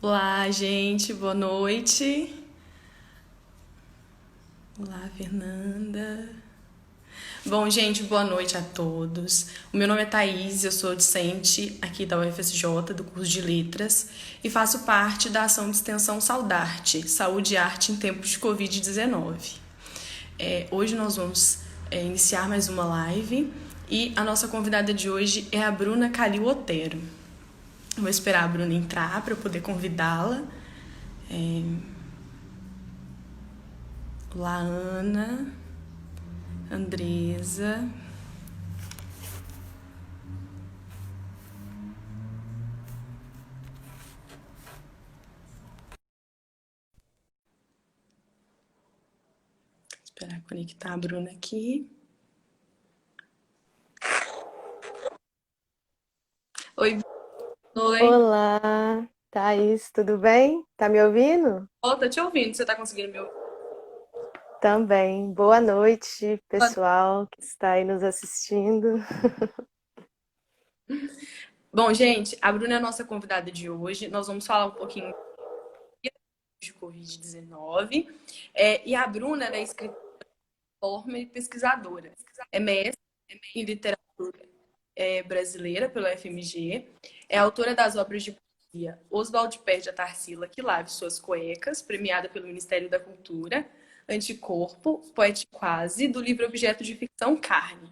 Olá, gente, boa noite. Olá, Fernanda. Bom, gente, boa noite a todos. O meu nome é Thaís, eu sou docente aqui da UFSJ, do curso de Letras, e faço parte da ação de extensão Saudarte, Saúde e Arte em Tempos de Covid-19. Hoje nós vamos iniciar mais uma live e a nossa convidada de hoje é a Bruna Calil Otero. Eu vou esperar a Bruna entrar para eu poder convidá-la. Olá, Ana, Andresa. Esperar conectar a Bruna aqui. Oi, oi. Olá, Thaís, tudo bem? Tá me ouvindo? Oh, tô te ouvindo. Você tá conseguindo me ouvir? Também. Boa noite, pessoal que está aí nos assistindo. Bom, gente, a Bruna é a nossa convidada de hoje. Nós vamos falar um pouquinho de Covid-19. E a Bruna ela é escritora e pesquisadora. É mestre em literatura brasileira pelo FMG. É autora das obras de poesia Oswald perde a Tarsila que lave suas cuecas, premiada pelo Ministério da Cultura, Anticorpo, Poetiquase, do livro objeto de ficção Carne.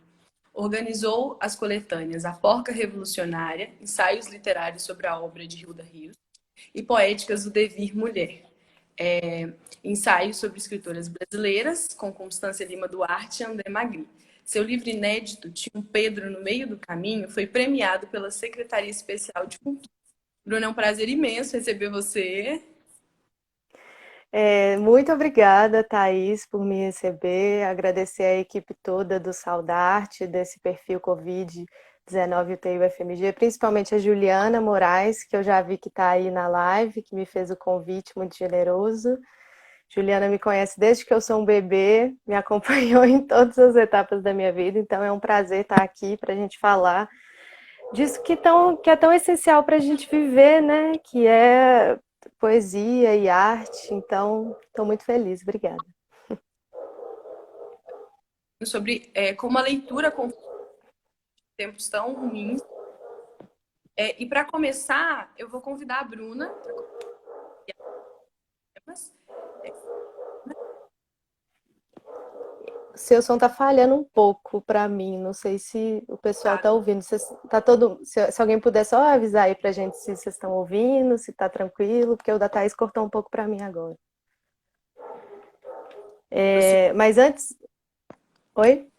Organizou as coletâneas A Porca Revolucionária, ensaios literários sobre a obra de Hilda Rios, e poéticas do Devir Mulher. Ensaios sobre escritoras brasileiras, com Constância Lima Duarte e André Magri. Seu livro inédito, Tinha um Pedro no Meio do Caminho, foi premiado pela Secretaria Especial de Cultura. Bruno, é um prazer imenso receber você. Muito obrigada, Thaís, por me receber. Agradecer a equipe toda do Saudarte, desse perfil Covid-19 UTI UFMG, principalmente a Juliana Moraes, que eu já vi que está aí na live, que me fez o convite muito generoso. Juliana me conhece desde que eu sou um bebê, me acompanhou em todas as etapas da minha vida, então é um prazer estar aqui para a gente falar disso que é tão essencial para a gente viver, né? Que é poesia e arte. Então, estou muito feliz. Obrigada. Sobre como a leitura com tempos tão ruins. E para começar, eu vou convidar a Bruna para temas. Seu som tá falhando um pouco para mim. Não sei se o pessoal Tá. tá ouvindo. Tá todo, se alguém puder só avisar aí pra gente se vocês estão ouvindo, se tá tranquilo, porque o da Thaís cortou um pouco para mim agora. Mas antes, oi?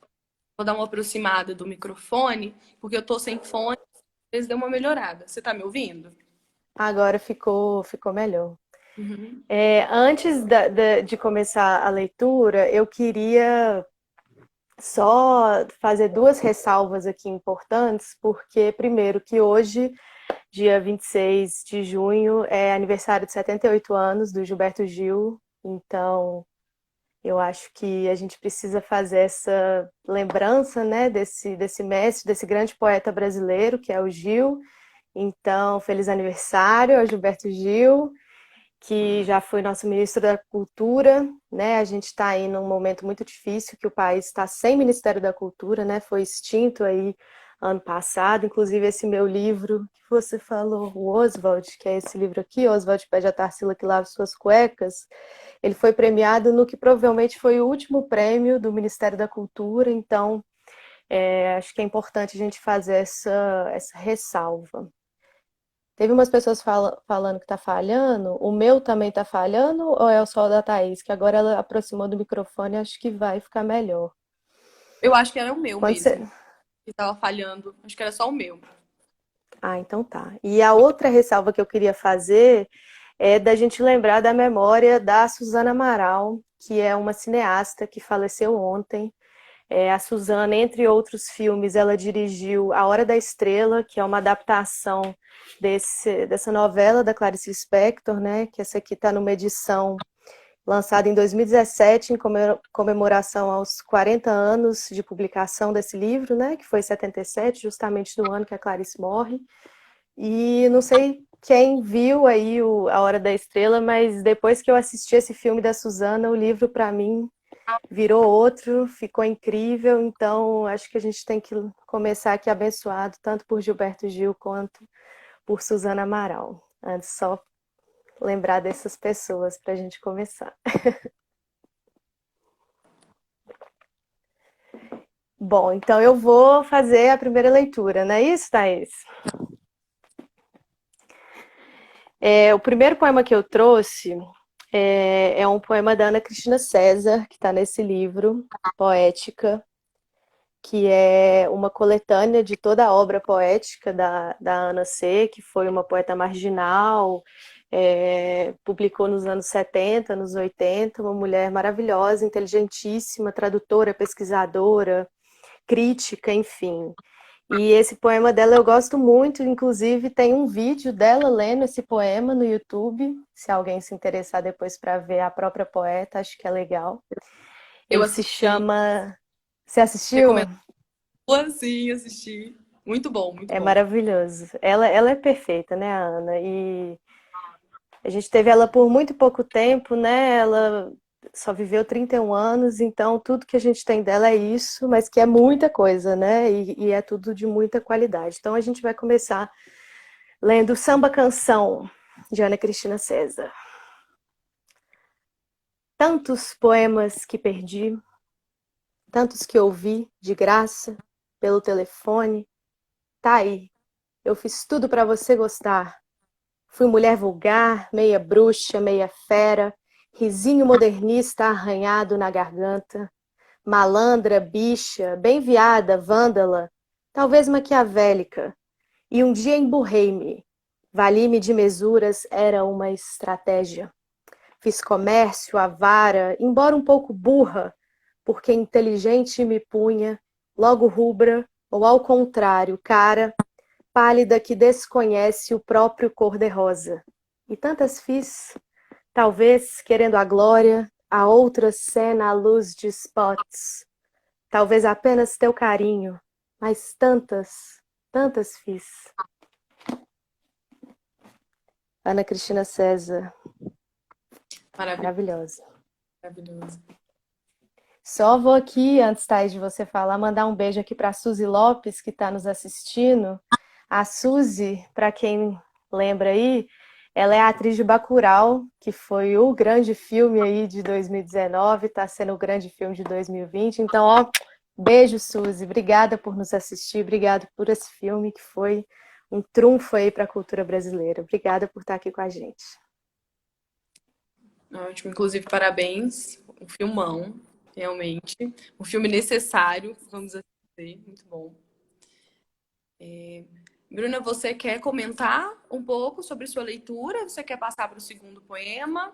Vou dar uma aproximada do microfone, porque eu tô sem fone, às vezes deu uma melhorada. Você tá me ouvindo? Agora ficou melhor. Uhum. Antes de começar a leitura, eu queria só fazer duas ressalvas aqui importantes, porque, primeiro, que hoje, dia 26 de junho, é aniversário de 78 anos do Gilberto Gil, então eu acho que a gente precisa fazer essa lembrança, né, desse mestre, desse grande poeta brasileiro, que é o Gil. Então, feliz aniversário ao Gilberto Gil, que já foi nosso ministro da Cultura, né? A gente está aí num momento muito difícil, que o país está sem Ministério da Cultura, né? Foi extinto aí ano passado, inclusive esse meu livro que você falou, o Oswald, que é esse livro aqui, Oswald pede a Tarsila que lave suas cuecas, ele foi premiado no que provavelmente foi o último prêmio do Ministério da Cultura, então acho que é importante a gente fazer essa ressalva. Teve umas pessoas falando que tá falhando. O meu também tá falhando ou é o só da Thaís? Que agora ela aproximou do microfone, acho que vai ficar melhor. Eu acho que era o meu Quando você... mesmo, que estava falhando. Acho que era só o meu. Ah, então tá. E a outra ressalva que eu queria fazer é da gente lembrar da memória da Suzana Amaral, que é uma cineasta que faleceu ontem. A Suzana, entre outros filmes, ela dirigiu A Hora da Estrela, que é uma adaptação dessa novela da Clarice Lispector, né? Que essa aqui está numa edição lançada em 2017, em comemoração aos 40 anos de publicação desse livro, né? Que foi 77, justamente no ano que a Clarice morre. E não sei quem viu aí A Hora da Estrela, mas depois que eu assisti esse filme da Suzana, o livro para mim virou outro, ficou incrível, então acho que a gente tem que começar aqui abençoado, tanto por Gilberto Gil quanto por Suzana Amaral. Antes só lembrar dessas pessoas para a gente começar. Bom, então eu vou fazer a primeira leitura, não é isso, Thaís? O primeiro poema que eu trouxe é um poema da Ana Cristina César, que está nesse livro, Poética, que é uma coletânea de toda a obra poética da Ana C., que foi uma poeta marginal, publicou nos anos 70, nos 80, uma mulher maravilhosa, inteligentíssima, tradutora, pesquisadora, crítica, enfim. E esse poema dela eu gosto muito, inclusive tem um vídeo dela lendo esse poema no YouTube, se alguém se interessar depois para ver a própria poeta, acho que é legal. Eu Ele se assisti, chama... Você assistiu? recomendo. Sim, assisti. Muito bom, muito É bom. maravilhoso. Ela é perfeita, né, a Ana? E a gente teve ela por muito pouco tempo, né? Ela só viveu 31 anos, então tudo que a gente tem dela é isso, mas que é muita coisa, né? E é tudo de muita qualidade. Então a gente vai começar lendo Samba Canção, de Ana Cristina César. Tantos poemas que perdi, tantos que ouvi de graça, pelo telefone. Tá aí, eu fiz tudo para você gostar. Fui mulher vulgar, meia bruxa, meia fera, risinho modernista arranhado na garganta, malandra, bicha, bem viada, vândala, talvez maquiavélica. E um dia emburrei-me. Valir-me de mesuras era uma estratégia. Fiz comércio, avara, embora um pouco burra, porque inteligente me punha, logo rubra, ou ao contrário, cara, pálida que desconhece o próprio cor-de-rosa. E tantas fiz, talvez querendo a glória, a outra cena à luz de spots, talvez apenas teu carinho, mas tantas, tantas fiz. Ana Cristina César, Maravilhoso, maravilhosa. maravilhoso. Só vou aqui, antes, Thaís, de você falar, mandar um beijo aqui para a Suzy Lopes, que está nos assistindo. A Suzy, para quem lembra aí, ela é a atriz de Bacurau, que foi o grande filme aí de 2019, está sendo o grande filme de 2020. Então, ó, beijo, Suzy. Obrigada por nos assistir, obrigada por esse filme que foi um trunfo aí para a cultura brasileira. Obrigada por estar aqui com a gente. Ótimo. Inclusive, parabéns. Um filmão, realmente. Um filme necessário, vamos assim dizer. Muito bom. Bruna, você quer comentar um pouco sobre sua leitura? Você quer passar para o segundo poema?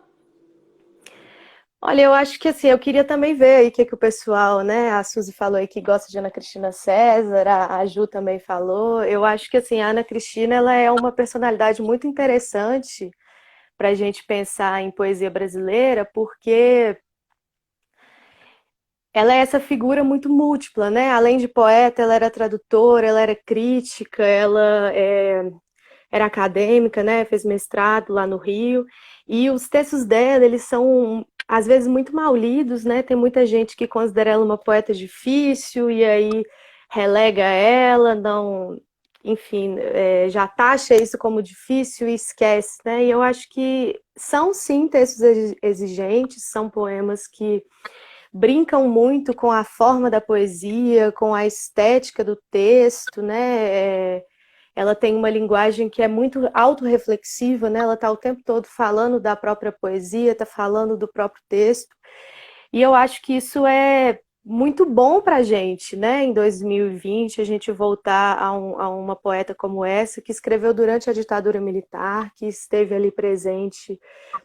Olha, eu acho que assim, eu queria também ver aí o que o pessoal, né? A Suzy falou aí que gosta de Ana Cristina César, a Ju também falou. Eu acho que assim, a Ana Cristina ela é uma personalidade muito interessante para a gente pensar em poesia brasileira, porque ela é essa figura muito múltipla, né? Além de poeta, ela era tradutora, ela era crítica, era acadêmica, né? Fez mestrado lá no Rio. E os textos dela, eles são às vezes muito mal lidos, né? Tem muita gente que considera ela uma poeta difícil e aí relega ela, não, enfim, já taxa isso como difícil e esquece, né? E eu acho que são sim textos exigentes, são poemas que brincam muito com a forma da poesia, com a estética do texto, né? Ela tem uma linguagem que é muito autorreflexiva, né? Ela está o tempo todo falando da própria poesia, está falando do próprio texto. E eu acho que isso é muito bom para a gente, né? Em 2020, a gente voltar a uma poeta como essa, que escreveu durante a ditadura militar, que esteve ali presente,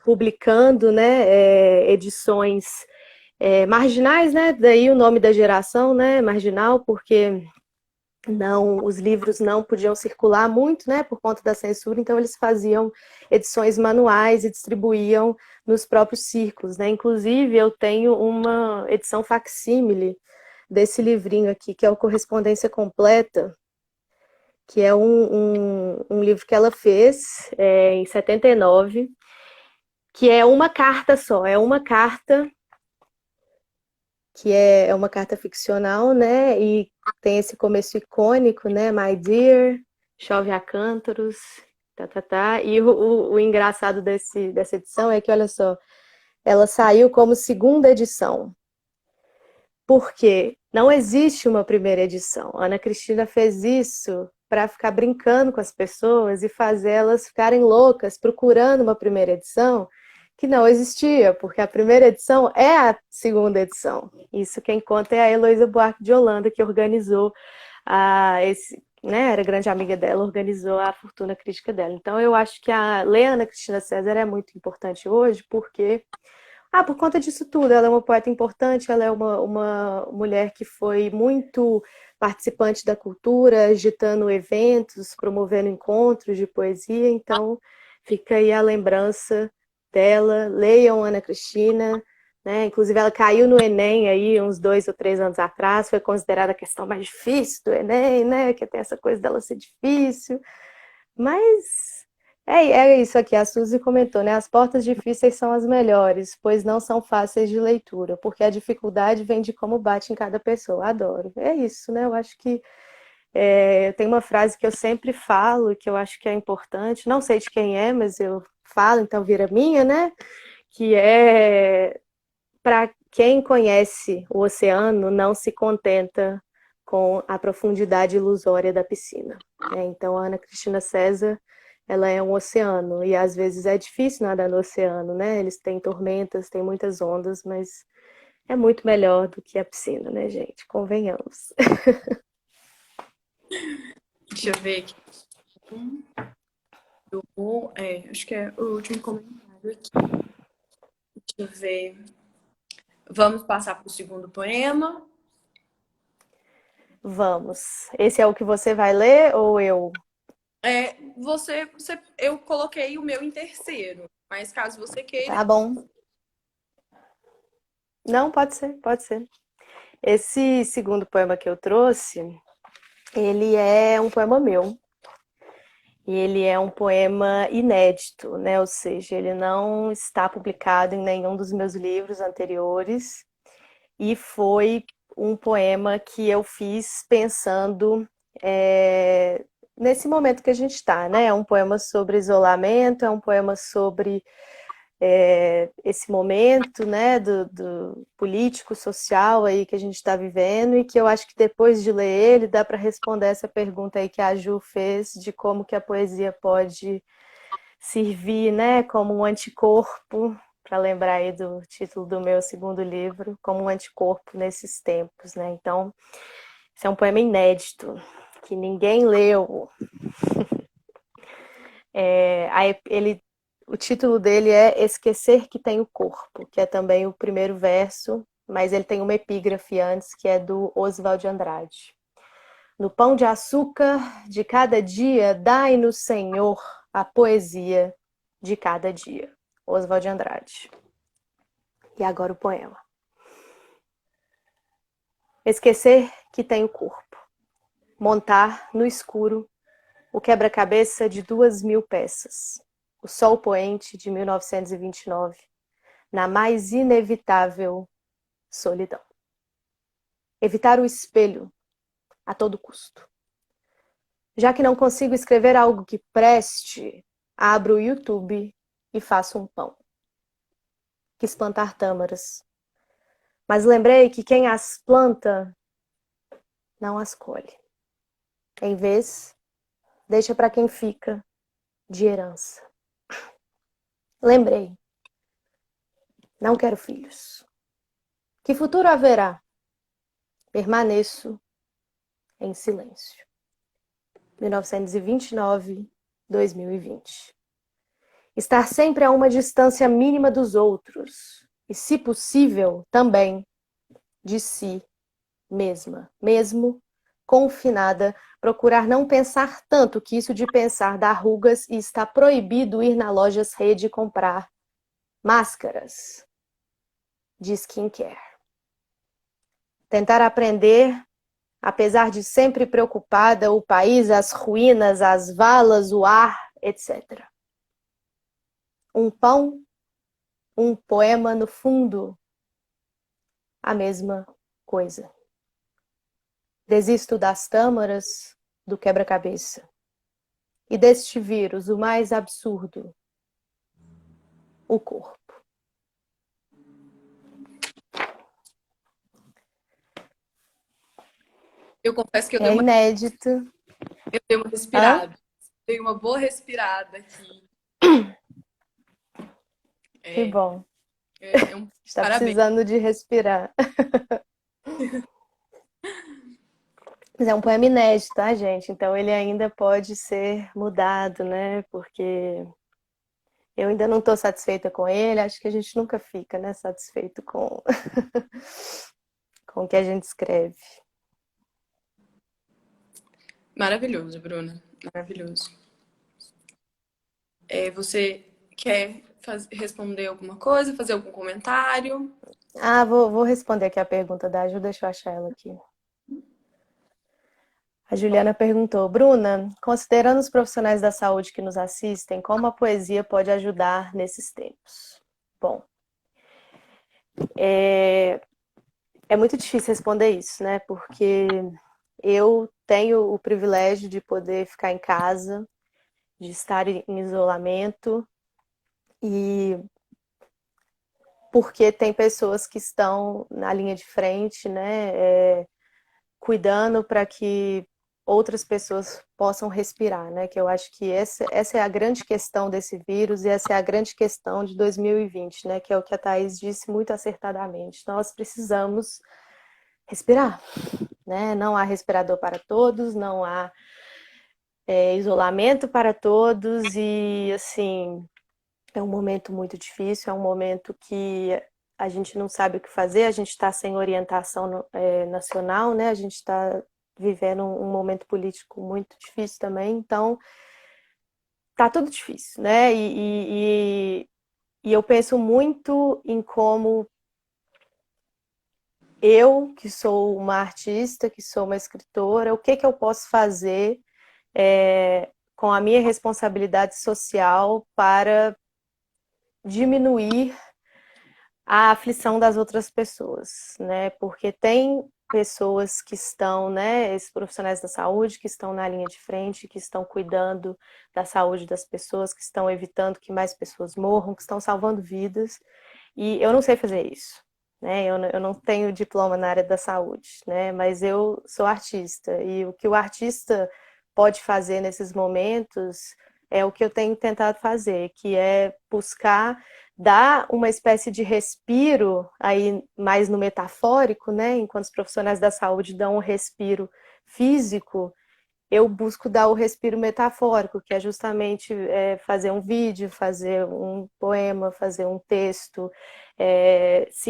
publicando, né, edições marginais, né? Daí o nome da geração, né? Marginal, porque não, os livros não podiam circular muito, né? Por conta da censura, então eles faziam edições manuais e distribuíam nos próprios círculos, né? Inclusive, eu tenho uma edição facsímile desse livrinho aqui, que é o Correspondência Completa, que é um livro que ela fez em 79, que é uma carta só, é uma carta que é uma carta ficcional, né? E tem esse começo icônico, né? My dear, chove a cântaros, tá, tá, tá. E o engraçado dessa edição é que, olha só, ela saiu como segunda edição, porque não existe uma primeira edição. A Ana Cristina fez isso para ficar brincando com as pessoas e fazer elas ficarem loucas procurando uma primeira edição que não existia, porque a primeira edição é a segunda edição. Isso quem conta é a Heloísa Buarque de Holanda, que organizou né, era grande amiga dela, organizou a fortuna crítica dela. Então eu acho que a ler Ana Cristina César é muito importante hoje, porque por conta disso tudo, ela é uma poeta importante, ela é uma mulher que foi muito participante da cultura, agitando eventos, promovendo encontros de poesia, então fica aí a lembrança dela. Leiam Ana Cristina, né? Inclusive ela caiu no Enem aí uns 2 ou 3 anos atrás, foi considerada a questão mais difícil do Enem, né? Que tem essa coisa dela ser difícil, mas é isso aqui, a Suzy comentou, né? As portas difíceis são as melhores, pois não são fáceis de leitura, porque a dificuldade vem de como bate em cada pessoa. Adoro. É isso, né? Eu acho que tem uma frase que eu sempre falo, que eu acho que é importante, não sei de quem é, mas eu falo, então vira minha, né? Que é para quem conhece o oceano, não se contenta com a profundidade ilusória da piscina. Então, a Ana Cristina César, ela é um oceano, e às vezes é difícil nadar no oceano, né? Eles têm tormentas, têm muitas ondas, mas é muito melhor do que a piscina, né, gente? Convenhamos. Deixa eu ver aqui. Acho que é o último comentário aqui. Deixa eu ver. Vamos passar para o segundo poema. Vamos. Esse é o que você vai ler ou eu? Eu coloquei o meu em terceiro, mas caso você queira. Tá bom. Não, pode ser, pode ser. Esse segundo poema que eu trouxe, ele é um poema meu. E ele é um poema inédito, né? Ou seja, ele não está publicado em nenhum dos meus livros anteriores. E foi um poema que eu fiz pensando nesse momento que a gente está, né? É um poema sobre isolamento, é um poema sobre esse momento, né, do político, social aí que a gente está vivendo, e que eu acho que depois de ler ele dá para responder essa pergunta aí que a Ju fez de como que a poesia pode servir, né, como um anticorpo, para lembrar aí do título do meu segundo livro, como um anticorpo nesses tempos, né? Então, esse é um poema inédito que ninguém leu. O título dele é Esquecer que Tenho Corpo, que é também o primeiro verso, mas ele tem uma epígrafe antes, que é do Oswald de Andrade. No pão de açúcar de cada dia, dai-nos, Senhor, a poesia de cada dia. Oswald de Andrade. E agora o poema. Esquecer que tenho corpo. Montar no escuro o quebra-cabeça de 2.000 peças. O sol poente de 1929, na mais inevitável solidão. Evitar o espelho a todo custo. Já que não consigo escrever algo que preste, abro o YouTube e faço um pão. Quis plantar tâmaras, mas lembrei que quem as planta não as colhe. Em vez, deixa para quem fica de herança. Lembrei, não quero filhos. Que futuro haverá? Permaneço em silêncio. 1929, 2020. Estar sempre a uma distância mínima dos outros e, se possível, também de si mesma, mesmo confinada, procurar não pensar tanto, que isso de pensar dá rugas, e está proibido ir na lojas rede comprar máscaras de skincare. Tentar aprender apesar de sempre preocupada, o país, as ruínas, as valas, o ar, etc. Um pão, um poema no fundo, a mesma coisa. Desisto das tâmaras, do quebra-cabeça. E deste vírus, o mais absurdo, o corpo. Eu confesso que É inédito. eu dei uma Hã? respirada. Dei uma boa respirada aqui. Que É, bom. é um Está parabéns. precisando de respirar. Mas é um poema inédito, tá, gente? Então ele ainda pode ser mudado, né? Porque eu ainda não estou satisfeita com ele. Acho que a gente nunca fica, né, satisfeito com, com o que a gente escreve. Maravilhoso, Bruna. Maravilhoso. Você quer responder alguma coisa, fazer algum comentário? Ah, vou responder aqui a pergunta da Ju, deixa eu achar ela aqui. A Juliana perguntou, Bruna, considerando os profissionais da saúde que nos assistem, como a poesia pode ajudar nesses tempos? Bom, é muito difícil responder isso, né? Porque eu tenho o privilégio de poder ficar em casa, de estar em isolamento e porque tem pessoas que estão na linha de frente, né? Cuidando para que outras pessoas possam respirar, né? Que eu acho que essa é a grande questão desse vírus e essa é a grande questão de 2020, né? Que é o que a Thaís disse muito acertadamente. Nós precisamos respirar, né? Não há respirador para todos, não há isolamento para todos e, assim, é um momento muito difícil, é um momento que a gente não sabe o que fazer, a gente está sem orientação nacional, né? A gente está vivendo um momento político muito difícil também, então tá tudo difícil, né? E eu penso muito em como eu, que sou uma artista, que sou uma escritora, o que que eu posso fazer com a minha responsabilidade social para diminuir a aflição das outras pessoas, né? Porque tem pessoas que estão, né, esses profissionais da saúde que estão na linha de frente, que estão cuidando da saúde das pessoas, que estão evitando que mais pessoas morram, que estão salvando vidas, e eu não sei fazer isso, né? Eu não tenho diploma na área da saúde, né? Mas eu sou artista, e o que o artista pode fazer nesses momentos é o que eu tenho tentado fazer, que é buscar dar uma espécie de respiro, aí mais no metafórico, né? Enquanto os profissionais da saúde dão um respiro físico, eu busco dar o respiro metafórico, que é justamente fazer um vídeo, fazer um poema, fazer um texto,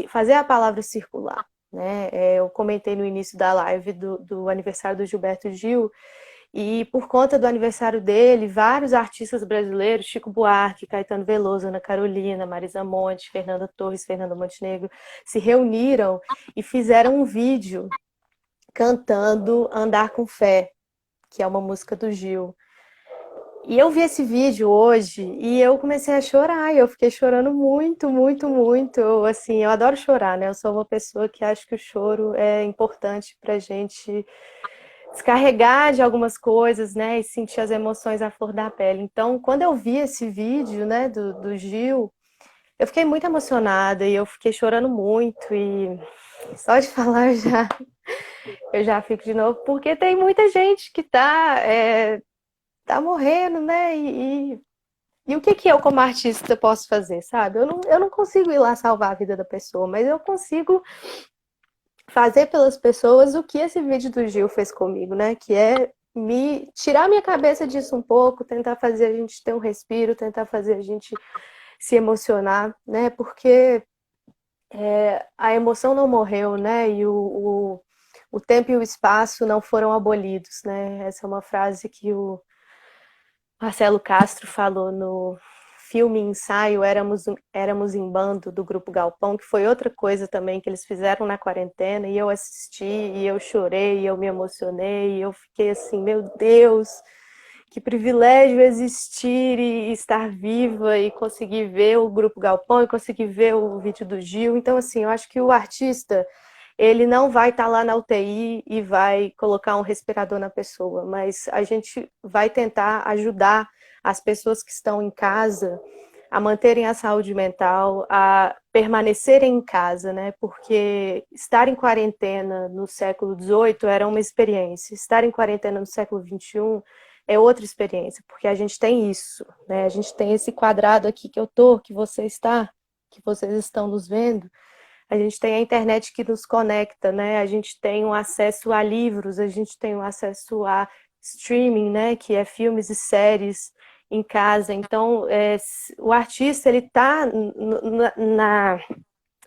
fazer a palavra circular. Né? Eu comentei no início da live do aniversário do Gilberto Gil, e por conta do aniversário dele, vários artistas brasileiros, Chico Buarque, Caetano Veloso, Ana Carolina, Marisa Monte, Fernanda Torres, Fernanda Montenegro, se reuniram e fizeram um vídeo cantando Andar com Fé, que é uma música do Gil. E eu vi esse vídeo hoje e eu comecei a chorar, e eu fiquei chorando muito, muito, muito. Assim, eu adoro chorar, né? Eu sou uma pessoa que acha que o choro é importante pra gente descarregar de algumas coisas, né, e sentir as emoções à flor da pele. Então, quando eu vi esse vídeo, né, do Gil, eu fiquei muito emocionada e eu fiquei chorando muito e só de falar eu já fico de novo, porque tem muita gente que tá morrendo, né, e o que que eu, como artista, posso fazer, sabe? Eu não consigo ir lá salvar a vida da pessoa, mas eu consigo fazer pelas pessoas o que esse vídeo do Gil fez comigo, né? Que é me tirar minha cabeça disso um pouco, tentar fazer a gente ter um respiro, tentar fazer a gente se emocionar, né? Porque a emoção não morreu, né? E o tempo e o espaço não foram abolidos, né? Essa é uma frase que o Marcelo Castro falou no filme ensaio Éramos em Bando, do Grupo Galpão, que foi outra coisa também que eles fizeram na quarentena, e eu assisti, e eu chorei, e eu me emocionei, e eu fiquei assim, meu Deus, que privilégio existir e estar viva e conseguir ver o Grupo Galpão e conseguir ver o vídeo do Gil. Então, assim, eu acho que o artista, ele não vai estar lá na UTI e vai colocar um respirador na pessoa, mas a gente vai tentar ajudar as pessoas que estão em casa a manterem a saúde mental, a permanecerem em casa, né? Porque estar em quarentena no século XVIII era uma experiência, estar em quarentena no século XXI é outra experiência, porque a gente tem isso, né? A gente tem esse quadrado aqui que eu tô, que você está, que vocês estão nos vendo. A gente tem a internet que nos conecta, né? A gente tem um acesso a livros, a gente tem um acesso a streaming, né? Que é filmes e séries em casa. Então, o artista, ele está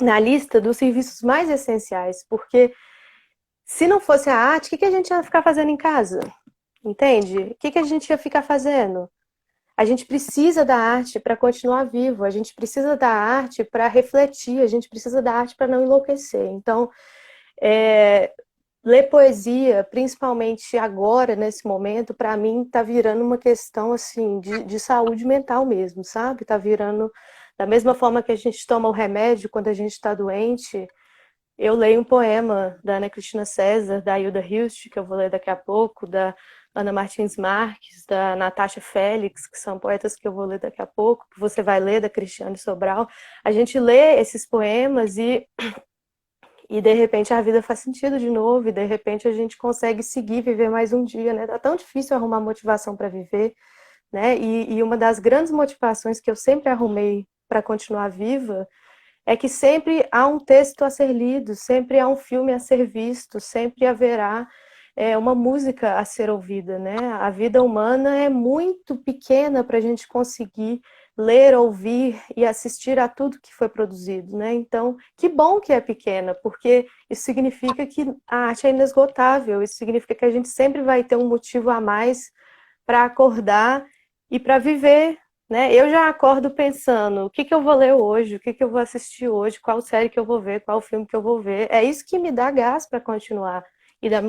na lista dos serviços mais essenciais, porque se não fosse a arte, o que a gente ia ficar fazendo em casa? Entende? O que a gente ia ficar fazendo? A gente precisa da arte para continuar vivo, a gente precisa da arte para refletir, a gente precisa da arte para não enlouquecer. Então, ler poesia, principalmente agora, nesse momento, para mim está virando uma questão assim de saúde mental mesmo, sabe? Está virando da mesma forma que a gente toma o remédio quando a gente está doente. Eu leio um poema da Ana Cristina César, da Hilda Hilst, que eu vou ler daqui a pouco, da Ana Martins Marques, da Natasha Félix, que são poetas que eu vou ler daqui a pouco, que você vai ler, da Cristiane Sobral. A gente lê esses poemas e de repente a vida faz sentido de novo, e de repente a gente consegue seguir, viver mais um dia, né? Tá tão difícil arrumar motivação para viver, né? E uma das grandes motivações que eu sempre arrumei para continuar viva é que sempre há um texto a ser lido, sempre há um filme a ser visto, sempre haverá uma música a ser ouvida, né? A vida humana é muito pequena para a gente conseguir ler, ouvir e assistir a tudo que foi produzido, né? Então, que bom que é pequena, porque isso significa que a arte é inesgotável, isso significa que a gente sempre vai ter um motivo a mais para acordar e para viver, né? Eu já acordo pensando, o que que eu vou ler hoje, o que que eu vou assistir hoje, qual série que eu vou ver, qual filme que eu vou ver. É isso que me dá gás para continuar. E da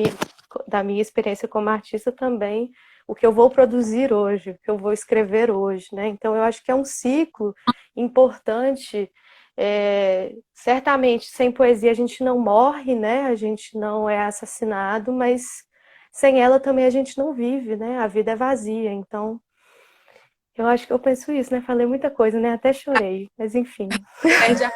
minha experiência como artista também, o que eu vou produzir hoje, o que eu vou escrever hoje, né? Então eu acho que é um ciclo importante. Certamente sem poesia a gente não morre, né? A gente não é assassinado, mas sem ela também a gente não vive, né? A vida é vazia. Então eu acho que eu penso isso, né? Falei muita coisa, né? Até chorei, mas enfim. Perde a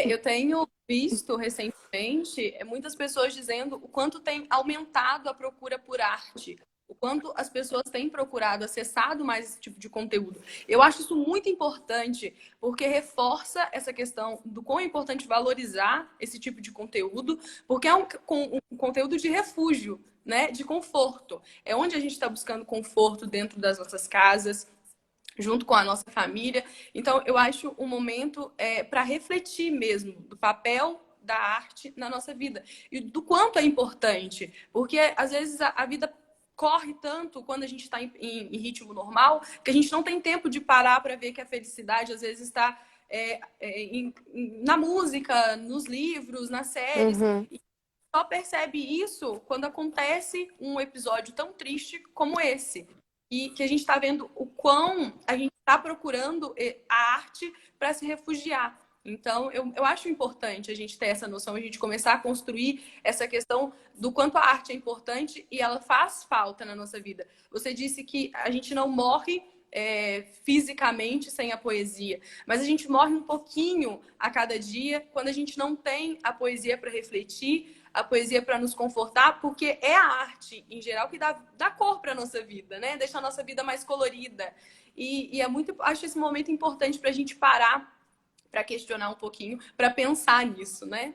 eu tenho visto recentemente muitas pessoas dizendo o quanto tem aumentado a procura por arte, o quanto as pessoas têm procurado, acessado mais esse tipo de conteúdo. Eu acho isso muito importante, porque reforça essa questão do quão é importante valorizar esse tipo de conteúdo, porque é um conteúdo de refúgio, né? De conforto. É onde a gente está buscando conforto dentro das nossas casas, junto com a nossa família. Então, eu acho um momento para refletir mesmo do papel da arte na nossa vida e do quanto é importante, porque às vezes a vida corre tanto quando a gente está em ritmo normal que a gente não tem tempo de parar para ver que a felicidade às vezes está na música, nos livros, nas séries. Uhum. E só percebe isso quando acontece um episódio tão triste como esse. E que a gente está vendo o quão a gente está procurando a arte para se refugiar. Então, eu acho importante a gente ter essa noção, a gente começar a construir essa questão do quanto a arte é importante e ela faz falta na nossa vida. Você disse que a gente não morre fisicamente sem a poesia, mas a gente morre um pouquinho a cada dia quando a gente não tem a poesia para refletir, a poesia para nos confortar, porque é a arte, em geral, que dá cor para a nossa vida, né? Deixa a nossa vida mais colorida. E é muito, acho esse momento importante para a gente parar, para questionar um pouquinho, para pensar nisso, né?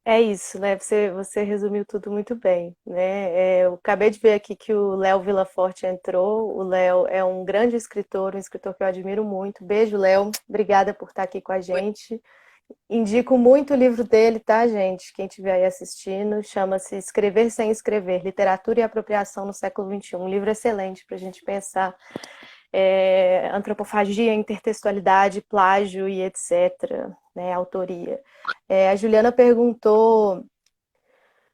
É isso, né? Você resumiu tudo muito bem, né? Eu acabei de ver aqui que o Léo Villaforte entrou. O Léo é um grande escritor, um escritor que eu admiro muito. Beijo, Léo. Obrigada por estar aqui com a gente. Indico muito o livro dele, tá, gente? Quem estiver aí assistindo, chama-se Escrever Sem Escrever, Literatura e Apropriação no Século XXI. Um livro excelente para a gente pensar antropofagia, intertextualidade, plágio e etc., né, autoria. A Juliana perguntou,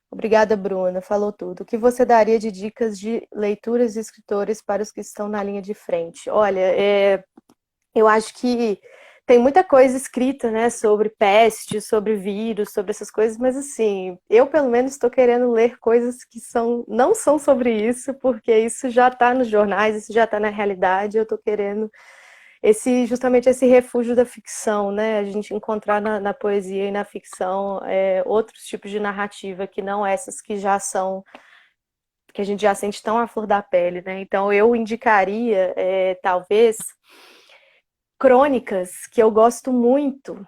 obrigada, Bruna, falou tudo. O que você daria de dicas de leituras de escritores para os que estão na linha de frente? Olha, eu acho que tem muita coisa escrita, né, sobre peste, sobre vírus, sobre essas coisas, mas assim, eu pelo menos estou querendo ler coisas que não são sobre isso, porque isso já está nos jornais, isso já está na realidade, eu estou querendo justamente esse refúgio da ficção, né, a gente encontrar na poesia e na ficção outros tipos de narrativa que não essas que já são, que a gente já sente tão à flor da pele, né, então eu indicaria, talvez crônicas, que eu gosto muito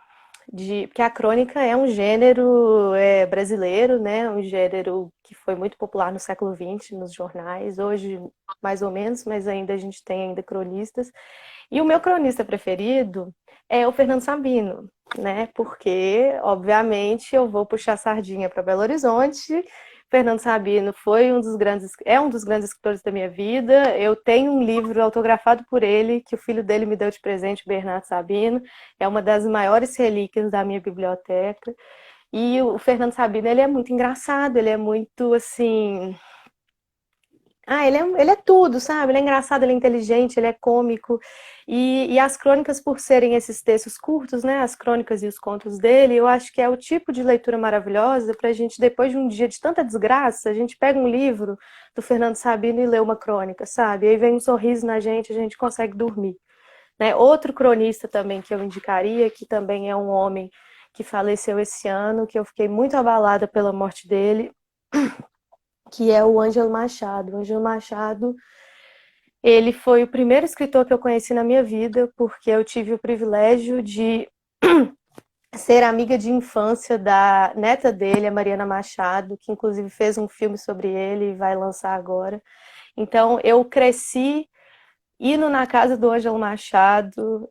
porque a crônica é um gênero brasileiro, né? Um gênero que foi muito popular no século XX nos jornais, hoje mais ou menos, mas ainda a gente tem ainda cronistas. E o meu cronista preferido é o Fernando Sabino, né? Porque, obviamente, eu vou puxar a sardinha para Belo Horizonte. Fernando Sabino é um dos grandes escritores da minha vida. Eu tenho um livro autografado por ele, que o filho dele me deu de presente, Bernardo Sabino. É uma das maiores relíquias da minha biblioteca. E o Fernando Sabino, ele é muito engraçado, ele é muito, assim, ele é tudo, sabe? Ele é engraçado, ele é inteligente, ele é cômico. E as crônicas, por serem esses textos curtos, né? As crônicas e os contos dele, eu acho que é o tipo de leitura maravilhosa para a gente, depois de um dia de tanta desgraça, a gente pega um livro do Fernando Sabino e lê uma crônica, sabe? E aí vem um sorriso na gente, a gente consegue dormir. Né? Outro cronista também que eu indicaria, que também é um homem que faleceu esse ano, que eu fiquei muito abalada pela morte dele, que é o Ângelo Machado. O Ângelo Machado, ele foi o primeiro escritor que eu conheci na minha vida, porque eu tive o privilégio de ser amiga de infância da neta dele, a Mariana Machado, que inclusive fez um filme sobre ele e vai lançar agora. Então, eu cresci indo na casa do Ângelo Machado,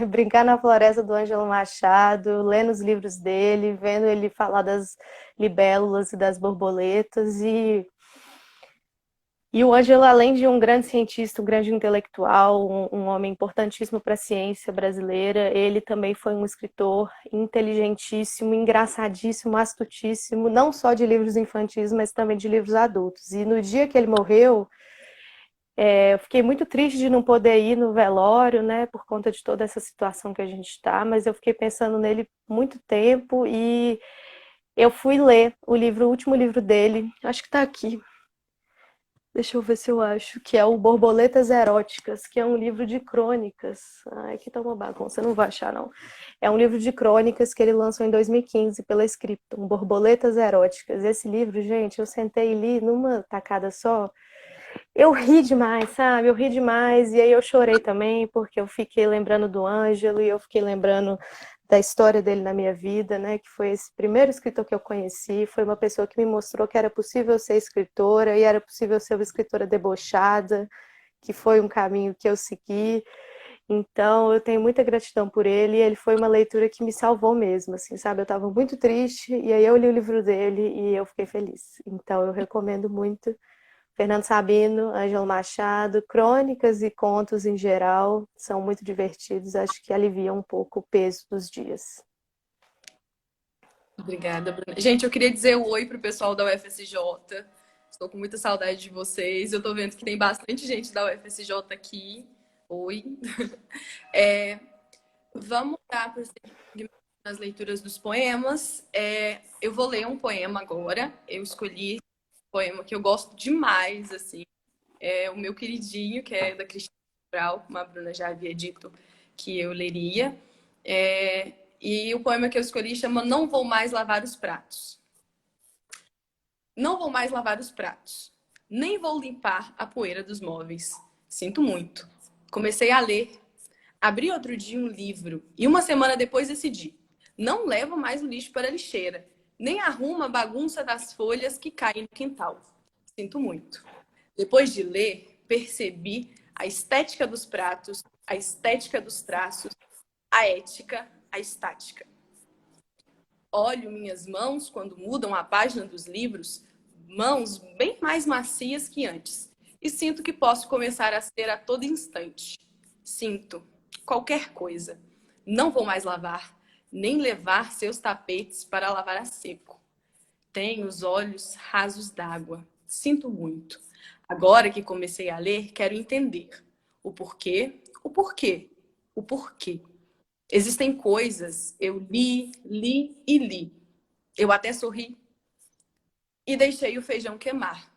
brincar na floresta do Ângelo Machado, lendo os livros dele, vendo ele falar das libélulas e das borboletas e o Ângelo, além de um grande cientista, um grande intelectual, um homem importantíssimo para a ciência brasileira, ele também foi um escritor inteligentíssimo, engraçadíssimo, astutíssimo, não só de livros infantis, mas também de livros adultos. E no dia que ele morreu, eu fiquei muito triste de não poder ir no velório, né, por conta de toda essa situação que a gente está, mas eu fiquei pensando nele muito tempo e eu fui ler o último livro dele, acho que está aqui. Deixa eu ver se eu acho, que é o Borboletas Eróticas, que é um livro de crônicas. Ai, aqui tá uma bagunça, não vou achar, não. É um livro de crônicas que ele lançou em 2015 pela Scripton, Borboletas Eróticas. Esse livro, gente, eu sentei e li numa tacada só. Eu ri demais, sabe? Eu ri demais. E aí eu chorei também, porque eu fiquei lembrando do Ângelo e eu fiquei lembrando da história dele na minha vida, né? Que foi esse primeiro escritor que eu conheci. Foi uma pessoa que me mostrou que era possível ser escritora e era possível ser uma escritora debochada, que foi um caminho que eu segui. Então, eu tenho muita gratidão por ele. E ele foi uma leitura que me salvou mesmo, assim, sabe? Eu estava muito triste e aí eu li o livro dele e eu fiquei feliz. Então, eu recomendo muito. Fernando Sabino, Ângelo Machado, crônicas e contos em geral são muito divertidos, acho que aliviam um pouco o peso dos dias. Obrigada, Bruna. Gente, eu queria dizer um oi pro pessoal da UFSJ. Estou com muita saudade de vocês. Eu tô vendo que tem bastante gente da UFSJ aqui. Oi. É, vamos dar prosseguimento nas leituras dos poemas. Eu vou ler um poema agora. Eu escolhi um poema que eu gosto demais, assim. É o meu queridinho, que é da Cristina Cabral, como a Bruna já havia dito que eu leria. E o poema que eu escolhi chama Não Vou Mais Lavar os Pratos. Não vou mais lavar os pratos. Nem vou limpar a poeira dos móveis. Sinto muito. Comecei a ler. Abri outro dia um livro e uma semana depois decidi. Não levo mais o lixo para a lixeira. Nem arrumo a bagunça das folhas que caem no quintal. Sinto muito. Depois de ler, percebi a estética dos pratos, a estética dos traços, a ética, a estática. Olho minhas mãos quando mudam a página dos livros, mãos bem mais macias que antes. E sinto que posso começar a ser a todo instante. Sinto qualquer coisa. Não vou mais lavar, nem levar seus tapetes para lavar a seco. Tenho os olhos rasos d'água. Sinto muito. Agora que comecei a ler, quero entender o porquê, o porquê, o porquê. Existem coisas, eu li, li e li. Eu até sorri e deixei o feijão queimar.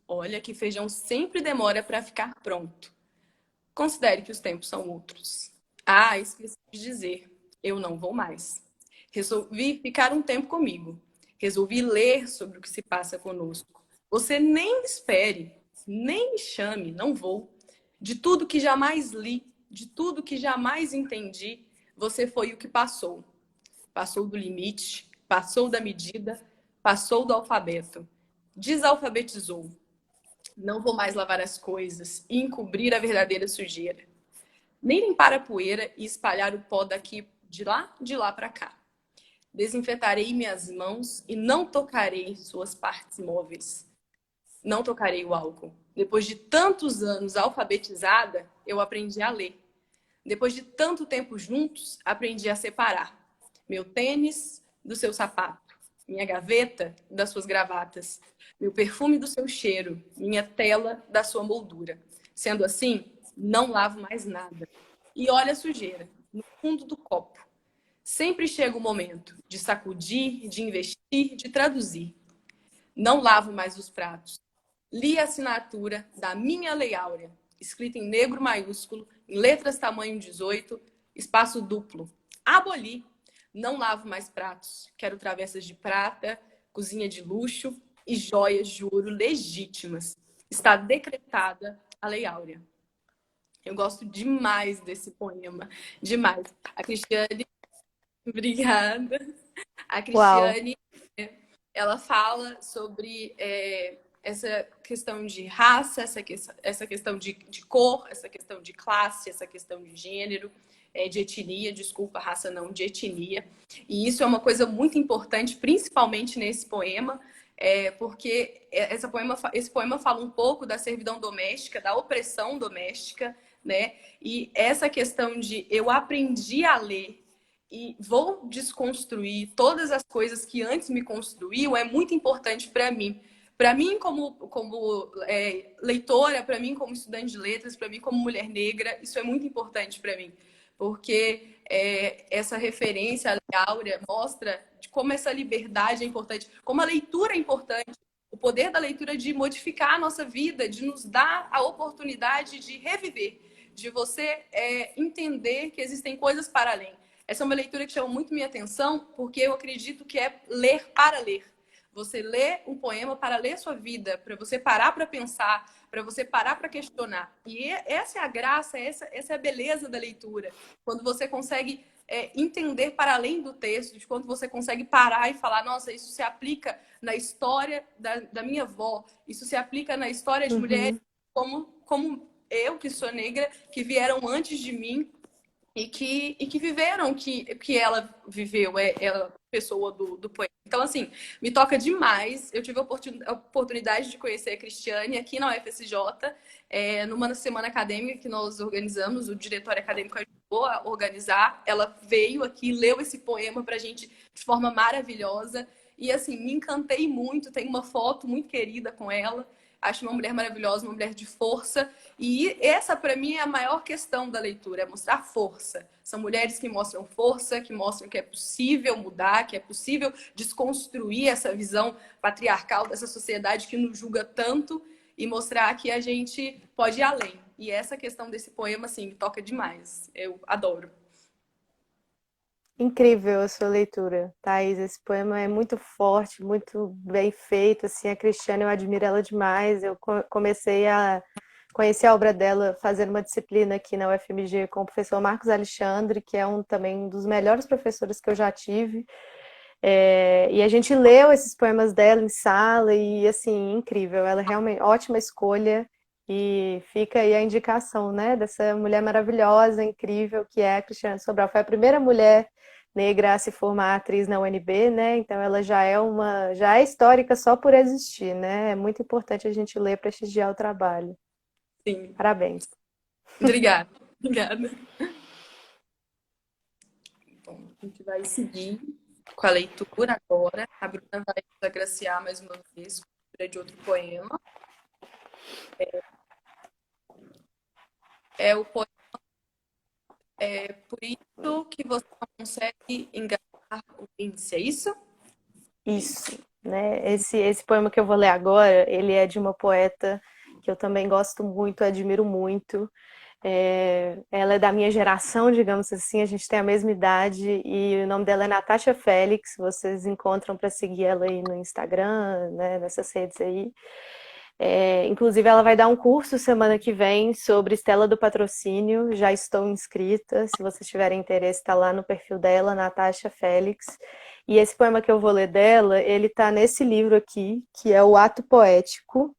Olha que feijão sempre demora para ficar pronto. Considere que os tempos são outros. Ah, esqueci de dizer, eu não vou mais. Resolvi ficar um tempo comigo. Resolvi ler sobre o que se passa conosco. Você nem espere, nem me chame, não vou. De tudo que jamais li, de tudo que jamais entendi, você foi o que passou. Passou do limite, passou da medida, passou do alfabeto. Desalfabetizou. Não vou mais lavar as coisas e encobrir a verdadeira sujeira. Nem limpar a poeira e espalhar o pó daqui de lá para cá. Desinfetarei minhas mãos e não tocarei suas partes móveis. Não tocarei o álcool. Depois de tantos anos alfabetizada, eu aprendi a ler. Depois de tanto tempo juntos, aprendi a separar. Meu tênis do seu sapato. Minha gaveta das suas gravatas. Meu perfume do seu cheiro. Minha tela da sua moldura. Sendo assim, não lavo mais nada. E olha a sujeira, no fundo do copo. Sempre chega o momento de sacudir, de investir, de traduzir. Não lavo mais os pratos. Li a assinatura da minha Lei Áurea, escrita em negro maiúsculo, em letras tamanho 18, espaço duplo. Aboli. Não lavo mais pratos. Quero travessas de prata, cozinha de luxo e joias de ouro legítimas. Está decretada a Lei Áurea. Eu gosto demais desse poema. Demais. A Cristiane, obrigada. A Uau! Cristiane, ela fala sobre essa questão de raça, essa questão de cor, essa questão de classe, essa questão de gênero, de etnia, desculpa, raça não, de etnia. E isso é uma coisa muito importante, principalmente nesse poema, porque esse poema fala um pouco da servidão doméstica, da opressão doméstica, né? E essa questão de eu aprendi a ler e vou desconstruir todas as coisas que antes me construíam é muito importante para mim. Para mim, como leitora, para mim, como estudante de letras, para mim, como mulher negra, isso é muito importante para mim. Porque essa referência à Áurea mostra de como essa liberdade é importante, como a leitura é importante, o poder da leitura de modificar a nossa vida, de nos dar a oportunidade de reviver, de você entender que existem coisas para além. Essa é uma leitura que chama muito minha atenção, porque eu acredito que é ler para ler. Você lê um poema para ler sua vida, para você parar para pensar, para você parar para questionar. E essa é a graça, essa é a beleza da leitura. Quando você consegue entender para além do texto, de quando você consegue parar e falar, nossa, isso se aplica na história da minha avó, isso se aplica na história de mulheres como eu, que sou negra, que vieram antes de mim, e que viveram que ela viveu, ela pessoa do poema. Então, assim, me toca demais. Eu tive a oportunidade de conhecer a Cristiane aqui na UFSJ, numa semana acadêmica que nós organizamos, o diretório acadêmico ajudou a organizar. Ela veio aqui, leu esse poema pra gente de forma maravilhosa. E, assim, me encantei muito. Tenho uma foto muito querida com ela. Acho uma mulher maravilhosa, uma mulher de força. E essa, para mim, é a maior questão da leitura, é mostrar força. São mulheres que mostram força, que mostram que é possível mudar, que é possível desconstruir essa visão patriarcal dessa sociedade que nos julga tanto e mostrar que a gente pode ir além. E essa questão desse poema, assim, me toca demais. Eu adoro. Incrível a sua leitura, Thaís. Esse poema é muito forte, muito bem feito. Assim, a Cristiane, eu admiro ela demais. Eu comecei a conhecer a obra dela fazendo uma disciplina aqui na UFMG com o professor Marcos Alexandre, que é também um dos melhores professores que eu já tive. E a gente leu esses poemas dela em sala e, assim, incrível. Ela é realmente ótima escolha. E fica aí a indicação, né, dessa mulher maravilhosa, incrível, que é a Cristiane Sobral. Foi a primeira mulher negra a se formar atriz na UNB, né? Então ela já é histórica só por existir, né? É muito importante a gente ler, prestigiar o trabalho. Sim. Parabéns. Obrigada. Obrigada. Bom, a gente vai seguir com a leitura agora. A Bruna vai nos agraciar mais uma vez com a leitura de outro poema. É o poema Por isso que você não consegue enganar o índice, é isso? Isso, né? Esse poema que eu vou ler agora, ele é de uma poeta que eu também gosto muito, admiro muito. Ela é da minha geração, digamos assim, a gente tem a mesma idade e o nome dela é Natasha Félix. Vocês encontram para seguir ela aí no Instagram, né, nessas redes aí. Inclusive, ela vai dar um curso semana que vem sobre Estela do Patrocínio. Já estou inscrita. Se vocês tiverem interesse, está lá no perfil dela, Natasha Félix. E esse poema que eu vou ler dela, ele está nesse livro aqui, que é o Ato Poético,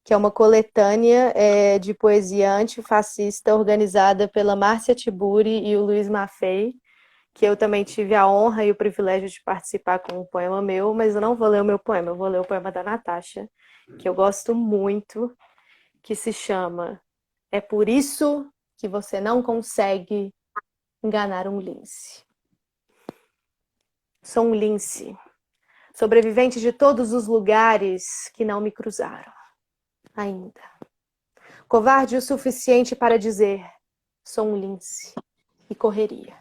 que é uma coletânea de poesia antifascista organizada pela Márcia Tiburi e o Luiz Maffei, que eu também tive a honra e o privilégio de participar com um poema meu, mas eu não vou ler o meu poema, eu vou ler o poema da Natasha, que eu gosto muito, que se chama É por isso que você não consegue enganar um lince. Sou um lince, sobrevivente de todos os lugares que não me cruzaram, ainda. Covarde o suficiente para dizer, sou um lince, e correria.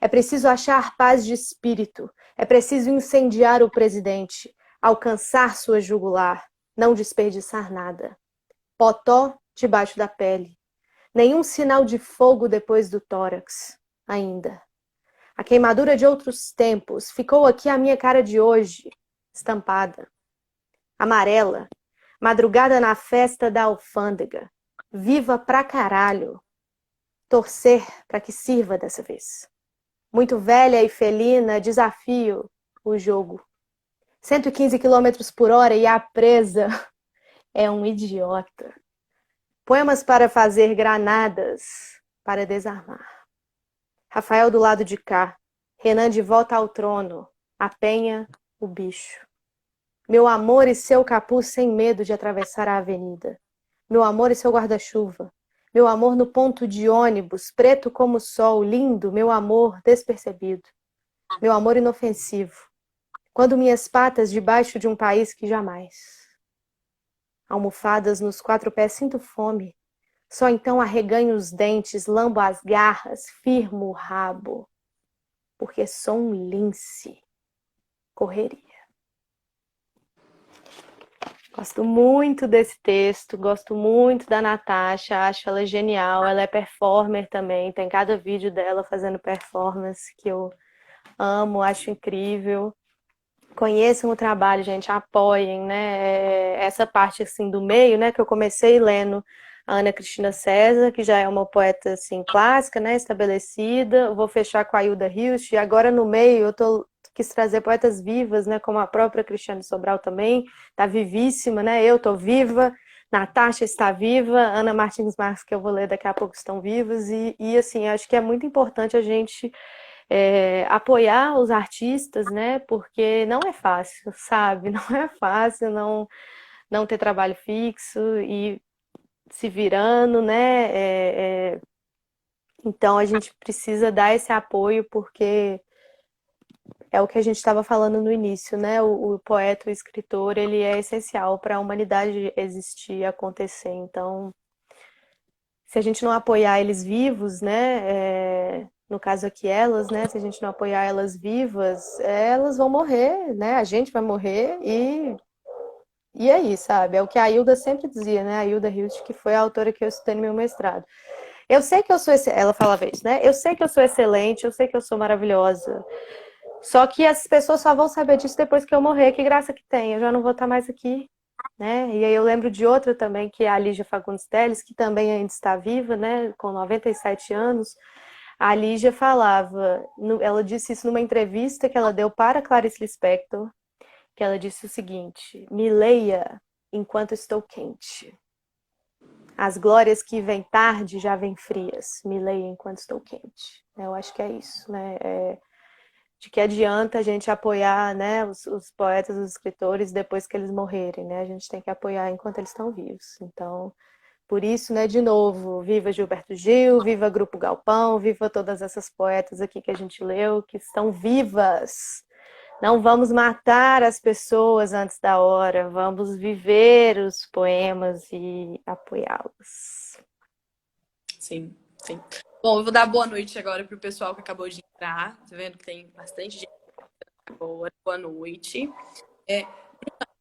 É preciso achar paz de espírito, é preciso incendiar o presidente, alcançar sua jugular, não desperdiçar nada. Potó debaixo da pele. Nenhum sinal de fogo depois do tórax, ainda. A queimadura de outros tempos ficou aqui a minha cara de hoje, estampada. Amarela, madrugada na festa da alfândega. Viva pra caralho. Torcer pra que sirva dessa vez. Muito velha e felina, desafio o jogo. 115 quilômetros por hora e a presa é um idiota. Poemas para fazer granadas para desarmar. Rafael do lado de cá. Renan de volta ao trono. A Penha, o bicho. Meu amor e seu capuz sem medo de atravessar a avenida. Meu amor e seu guarda-chuva. Meu amor no ponto de ônibus, preto como o sol, lindo, meu amor despercebido. Meu amor inofensivo. Quando minhas patas debaixo de um país que jamais. Almofadas nos 4 pés sinto fome. Só então arreganho os dentes, lambo as garras, firmo o rabo. Porque sou um lince. Correria. Gosto muito desse texto, gosto muito da Natasha, acho ela genial, ela é performer também, tem cada vídeo dela fazendo performance que eu amo, acho incrível. Conheçam o trabalho, gente, apoiem, né? Essa parte assim do meio, né, que eu comecei lendo a Ana Cristina César, que já é uma poeta assim clássica, né, estabelecida. Eu vou fechar com a Hilda Hilst e agora no meio quis trazer poetas vivas, né, como a própria Cristiane Sobral também, tá vivíssima, né? Eu tô viva, Natasha está viva, Ana Martins Marques, que eu vou ler daqui a pouco, estão vivas e assim, acho que é muito importante a gente apoiar os artistas, né? Porque não é fácil, sabe? Não é fácil não ter trabalho fixo e se virando, né? Então a gente precisa dar esse apoio porque é o que a gente estava falando no início, né? O poeta, o escritor, ele é essencial para a humanidade existir, acontecer. Então, se a gente não apoiar eles vivos, né? No caso aqui elas, né? Se a gente não apoiar elas vivas, elas vão morrer, né? A gente vai morrer e aí, sabe? É o que a Hilda sempre dizia, né? A Hilda Hilst, que foi a autora que eu estudei no meu mestrado. Eu sei que eu sou, ela falava isso, né? Eu sei que eu sou excelente, eu sei que eu sou maravilhosa. Só que as pessoas só vão saber disso depois que eu morrer. Que graça que tem, eu já não vou estar mais aqui, né? E aí eu lembro de outra também, que é a Lígia Fagundes Telles, que também ainda está viva, né? Com 97 anos. A Lígia falava, ela disse isso numa entrevista que ela deu para Clarice Lispector, que ela disse o seguinte: me leia enquanto estou quente. As glórias que vêm tarde já vêm frias. Me leia enquanto estou quente. Eu acho que é isso, né? de que adianta a gente apoiar, né, os poetas, os escritores depois que eles morrerem, né? A gente tem que apoiar enquanto eles estão vivos. Então, por isso, né, de novo, viva Gilberto Gil, viva Grupo Galpão, viva todas essas poetas aqui que a gente leu, que estão vivas. Não vamos matar as pessoas antes da hora, vamos viver os poemas e apoiá-los. Sim, sim. Bom, eu vou dar boa noite agora para o pessoal que acabou de entrar. Tá vendo que tem bastante gente agora. Boa noite.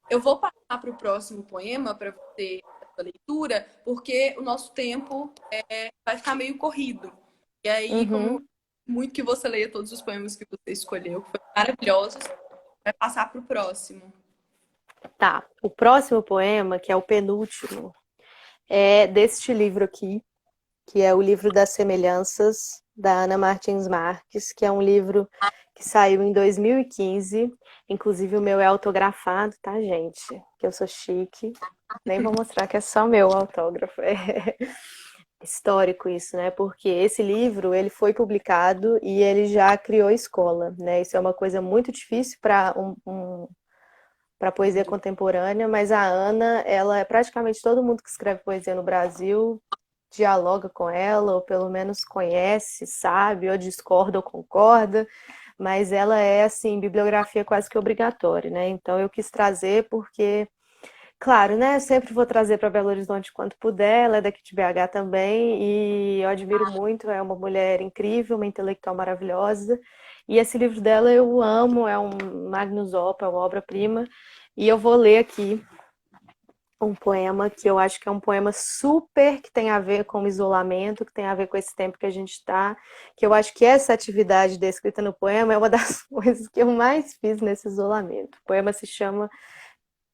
Eu vou passar para o próximo poema para você a sua leitura, porque o nosso tempo vai ficar meio corrido. E aí, como Uhum. muito que você leia todos os poemas que você escolheu, que foram maravilhosos, vai passar para o próximo. Tá, o próximo poema, que é o penúltimo, é deste livro aqui, que é o livro das Semelhanças, da Ana Martins Marques, que é um livro que saiu em 2015. Inclusive o meu é autografado, tá, gente? Que eu sou chique. Nem vou mostrar que é só meu autógrafo. É histórico isso, né? Porque esse livro, ele foi publicado e ele já criou escola, né? Isso é uma coisa muito difícil para para poesia contemporânea, mas a Ana, ela é praticamente todo mundo que escreve poesia no Brasil dialoga com ela, ou pelo menos conhece, sabe, ou discorda ou concorda, mas ela é, assim, bibliografia quase que obrigatória, né? Então eu quis trazer porque, claro, né, eu sempre vou trazer para Belo Horizonte quando puder, ela é daqui de BH também, e eu admiro muito, é uma mulher incrível, uma intelectual maravilhosa, e esse livro dela eu amo, é um magnus opus, é uma obra-prima, e eu vou ler aqui um poema que eu acho que é um poema super que tem a ver com o isolamento, que tem a ver com esse tempo que a gente está, que eu acho que essa atividade descrita no poema é uma das coisas que eu mais fiz nesse isolamento. O poema se chama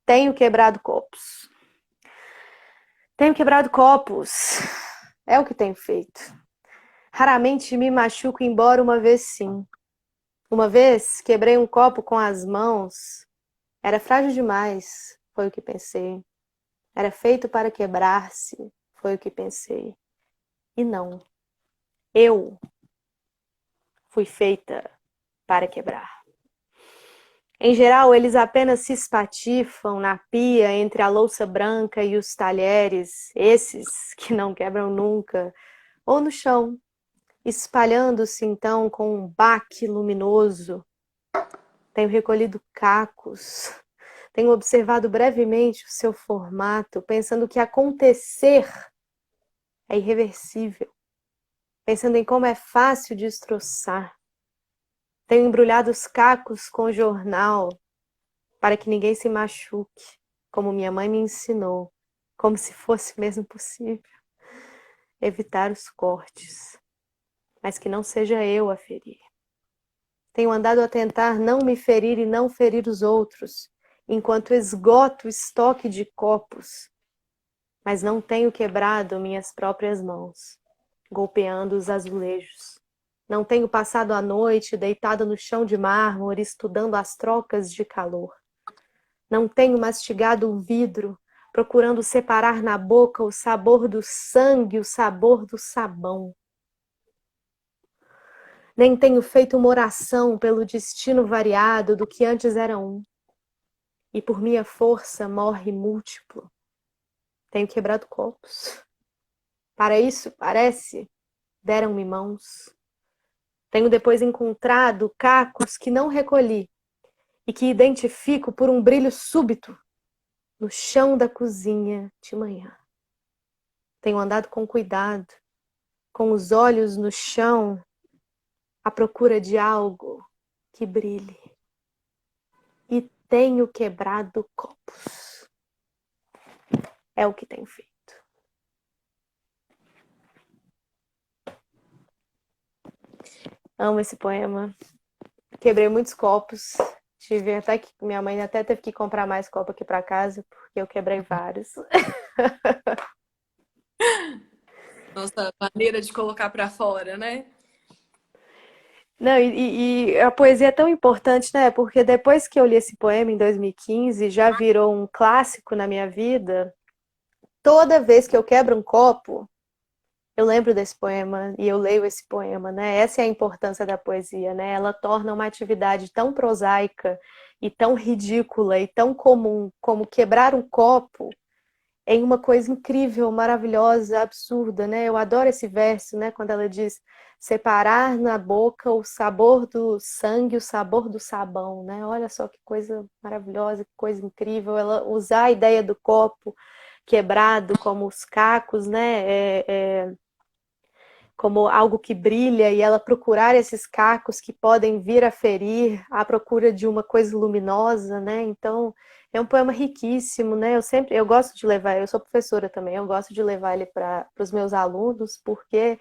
Tenho Quebrado Copos. Tenho quebrado copos, é o que tenho feito. Raramente me machuco, embora uma vez sim. Uma vez quebrei um copo com as mãos, era frágil demais, foi o que pensei. Era feito para quebrar-se, foi o que pensei. E não, eu fui feita para quebrar. Em geral, eles apenas se espatifam na pia entre a louça branca e os talheres, esses que não quebram nunca, ou no chão, espalhando-se então com um baque luminoso. Tenho recolhido cacos, tenho observado brevemente o seu formato, pensando que acontecer é irreversível, pensando em como é fácil destroçar. Tenho embrulhado os cacos com jornal para que ninguém se machuque, como minha mãe me ensinou, como se fosse mesmo possível evitar os cortes, mas que não seja eu a ferir. Tenho andado a tentar não me ferir e não ferir os outros, enquanto esgoto o estoque de copos, mas não tenho quebrado minhas próprias mãos, golpeando os azulejos. Não tenho passado a noite deitada no chão de mármore estudando as trocas de calor. Não tenho mastigado o vidro, procurando separar na boca o sabor do sangue e o sabor do sabão. Nem tenho feito uma oração pelo destino variado do que antes era um. E por minha força morre múltiplo. Tenho quebrado copos. Para isso, parece, deram-me mãos. Tenho depois encontrado cacos que não recolhi e que identifico por um brilho súbito no chão da cozinha de manhã. Tenho andado com cuidado, com os olhos no chão, à procura de algo que brilhe. E tenho quebrado copos. É o que tenho feito. Amo esse poema. Quebrei muitos copos. Tive até que minha mãe até teve que comprar mais copo aqui para casa porque eu quebrei vários. Nossa maneira de colocar para fora, né? Não, e a poesia é tão importante, né? Porque depois que eu li esse poema em 2015, já virou um clássico na minha vida. Toda vez que eu quebro um copo, eu lembro desse poema e eu leio esse poema, né? Essa é a importância da poesia, né? Ela torna uma atividade tão prosaica e tão ridícula e tão comum como quebrar um copo em uma coisa incrível, maravilhosa, absurda, né? Eu adoro esse verso, né? Quando ela diz separar na boca o sabor do sangue, o sabor do sabão, né? Olha só que coisa maravilhosa, que coisa incrível. Ela usar a ideia do copo quebrado como os cacos, né? Como algo que brilha e ela procurar esses cacos que podem vir a ferir à procura de uma coisa luminosa, né? Então, é um poema riquíssimo, né? Eu gosto de levar, eu sou professora também, eu gosto de levar ele para os meus alunos, porque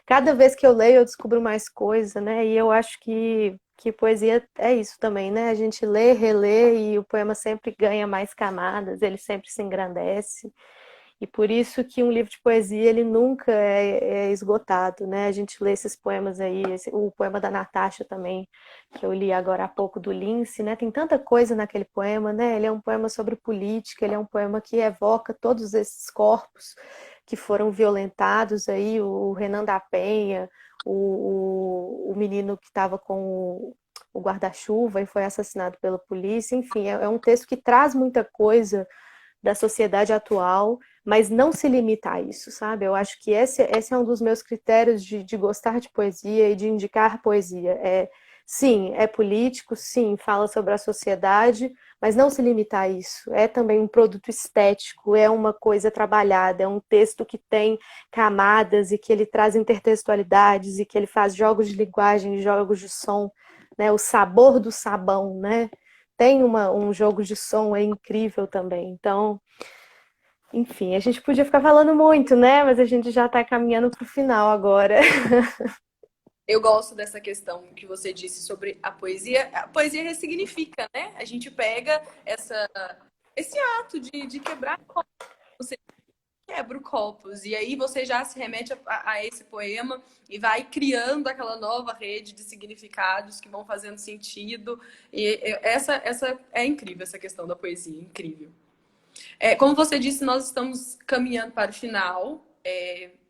cada vez que eu leio eu descubro mais coisa, né? E eu acho que poesia é isso também, né? A gente lê, relê e o poema sempre ganha mais camadas, ele sempre se engrandece. E por isso que um livro de poesia, ele nunca é esgotado, né? A gente lê esses poemas aí, o poema da Natasha também, que eu li agora há pouco, do Lince, né? Tem tanta coisa naquele poema, né? Ele é um poema sobre política, ele é um poema que evoca todos esses corpos que foram violentados aí, o Renan da Penha, o menino que estava com o guarda-chuva e foi assassinado pela polícia, enfim, é um texto que traz muita coisa da sociedade atual, mas não se limita a isso, sabe? Eu acho que esse é um dos meus critérios de gostar de poesia e de indicar poesia. Sim, é político, sim, fala sobre a sociedade, mas não se limita a isso. É também um produto estético, é uma coisa trabalhada, é um texto que tem camadas e que ele traz intertextualidades e que ele faz jogos de linguagem, jogos de som, né? O sabor do sabão, né? Tem um jogo de som incrível também. Então, enfim, a gente podia ficar falando muito, né? Mas a gente já está caminhando para o final agora. Eu gosto dessa questão que você disse sobre a poesia. A poesia ressignifica, né? A gente pega esse ato de quebrar copos, você quebra copos, e aí você já se remete a esse poema e vai criando aquela nova rede de significados que vão fazendo sentido. E essa é incrível, essa questão da poesia, incrível. Como você disse, nós estamos caminhando para o final,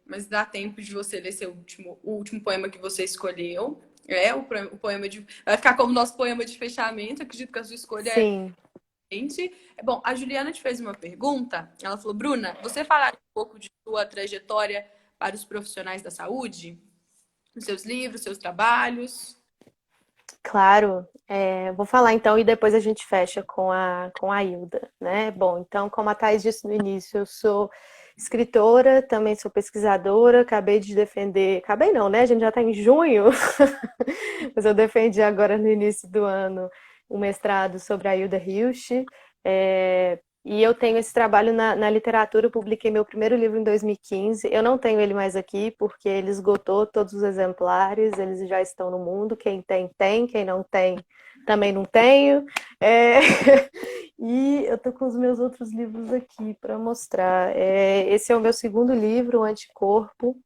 mas dá tempo de você ler o último poema que você escolheu. O poema vai ficar como nosso poema de fechamento. Acredito que a sua escolha é Sim, gente. Bom, a Juliana te fez uma pergunta. Ela falou: Bruna, você falaria um pouco de sua trajetória para os profissionais da saúde? Os seus livros, seus trabalhos? claro. Vou falar então e depois a gente fecha com a Hilda, né? Bom, então, como a Thais disse no início, eu sou escritora, também sou pesquisadora, acabei de defender. Acabei não, né? A gente já está em junho, mas eu defendi agora no início do ano um mestrado sobre a Hilda Hilst. E eu tenho esse trabalho na literatura, eu publiquei meu primeiro livro em 2015. Eu não tenho ele mais aqui, porque ele esgotou todos os exemplares, eles já estão no mundo. Quem tem, tem, quem não tem, também não tenho. É... E eu tô com os meus outros livros aqui para mostrar. Esse é o meu segundo livro, O Anticorpo,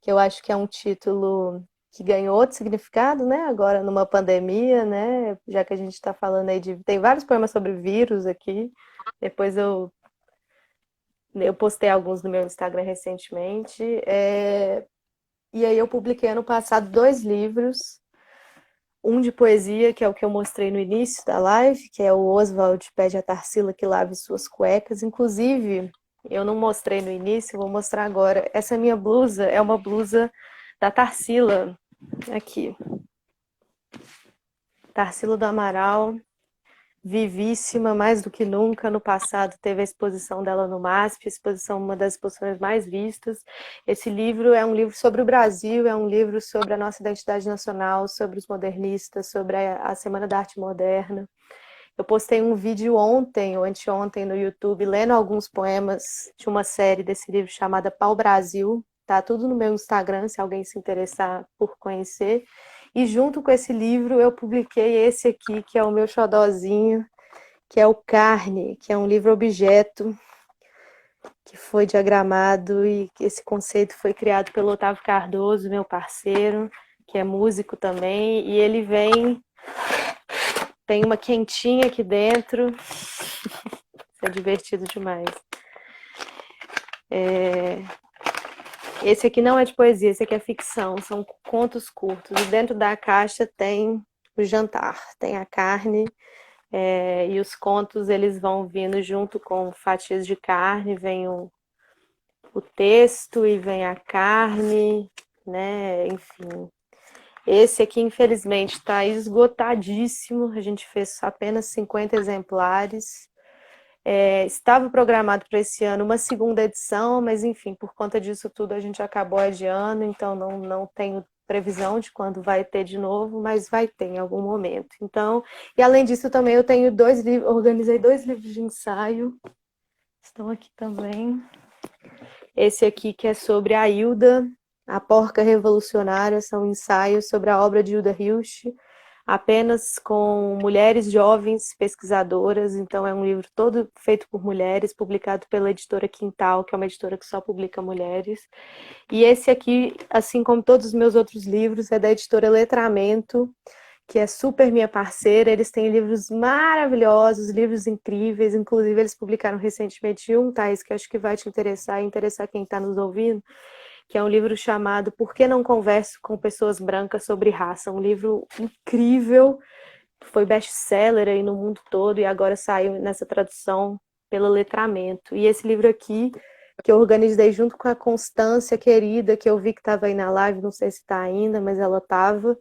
que eu acho que é um título que ganhou outro significado, né? Agora numa pandemia, né? Já que a gente está falando aí de. Tem vários poemas sobre vírus aqui. Depois eu postei alguns no meu Instagram recentemente. E aí eu publiquei ano passado dois livros. Um de poesia, que é o que eu mostrei no início da live, que é o Oswald Pede a Tarsila que lave suas cuecas. Inclusive, eu não mostrei no início, vou mostrar agora. Essa minha blusa é uma blusa da Tarsila. Aqui. Tarsila do Amaral, vivíssima mais do que nunca. No passado teve a exposição dela no MASP, uma das exposições mais vistas. Esse livro é um livro sobre o Brasil, é um livro sobre a nossa identidade nacional, sobre os modernistas, sobre a Semana da Arte Moderna. Eu postei um vídeo ontem ou anteontem no YouTube, lendo alguns poemas de uma série desse livro chamada Pau Brasil. Tá tudo no meu Instagram, se alguém se interessar por conhecer. E junto com esse livro eu publiquei esse aqui, que é o meu xodózinho, que é o Carne, que é um livro-objeto que foi diagramado e esse conceito foi criado pelo Otávio Cardoso, meu parceiro, que é músico também, e ele tem uma quentinha aqui dentro. Isso é divertido demais. Esse aqui não é de poesia, esse aqui é ficção, são contos curtos. E dentro da caixa tem o jantar, tem a carne, e os contos eles vão vindo junto com fatias de carne, vem o texto e vem a carne, né? Enfim. Esse aqui, infelizmente, está esgotadíssimo. A gente fez apenas 50 exemplares. Estava programado para esse ano uma segunda edição, mas enfim, por conta disso tudo a gente acabou adiando, então não tenho previsão de quando vai ter de novo, mas vai ter em algum momento. Então, e além disso também eu tenho dois livros, organizei 2 livros de ensaio, estão aqui também. Esse aqui que é sobre a Hilda, a Porca Revolucionária, são ensaios sobre a obra de Hilda Hilst, apenas com mulheres jovens pesquisadoras, então é um livro todo feito por mulheres, publicado pela editora Quintal, que é uma editora que só publica mulheres. E esse aqui, assim como todos os meus outros livros, é da editora Letramento, que é super minha parceira. Eles têm livros maravilhosos, livros incríveis, inclusive eles publicaram recentemente um, Thaís, que acho que vai te interessar e interessar quem está nos ouvindo, que é um livro chamado Por que não converso com pessoas brancas sobre raça? Um livro incrível, foi best-seller aí no mundo todo e agora saiu nessa tradução pela Letramento. E esse livro aqui, que eu organizei junto com a Constância, querida, que eu vi que estava aí na live, não sei se está ainda, mas ela estava,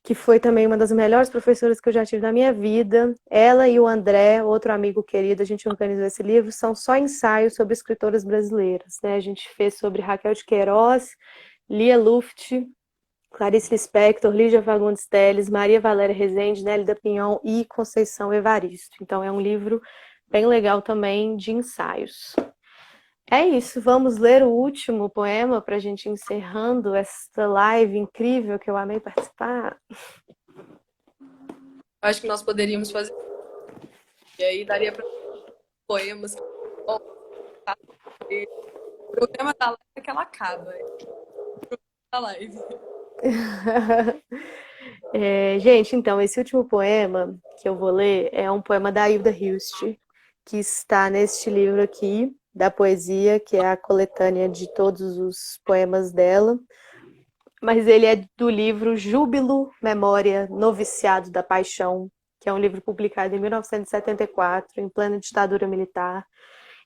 que foi também uma das melhores professoras que eu já tive na minha vida. Ela e o André, outro amigo querido, a gente organizou esse livro, são só ensaios sobre escritoras brasileiras, né? A gente fez sobre Raquel de Queiroz, Lia Luft, Clarice Lispector, Lígia Fagundes Telles, Maria Valéria Rezende, Nélida Pinhon e Conceição Evaristo. Então é um livro bem legal também de ensaios. É isso, vamos ler o último poema para a gente ir encerrando esta live incrível que eu amei participar. Acho que nós poderíamos fazer. E aí daria para poemas. O programa da live é que ela acaba. Da live. Gente, então, esse último poema que eu vou ler é um poema da Hilda Hilst, que está neste livro aqui, da poesia, que é a coletânea de todos os poemas dela. Mas ele é do livro Júbilo, Memória, Noviciado da Paixão, que é um livro publicado em 1974, em plena ditadura militar.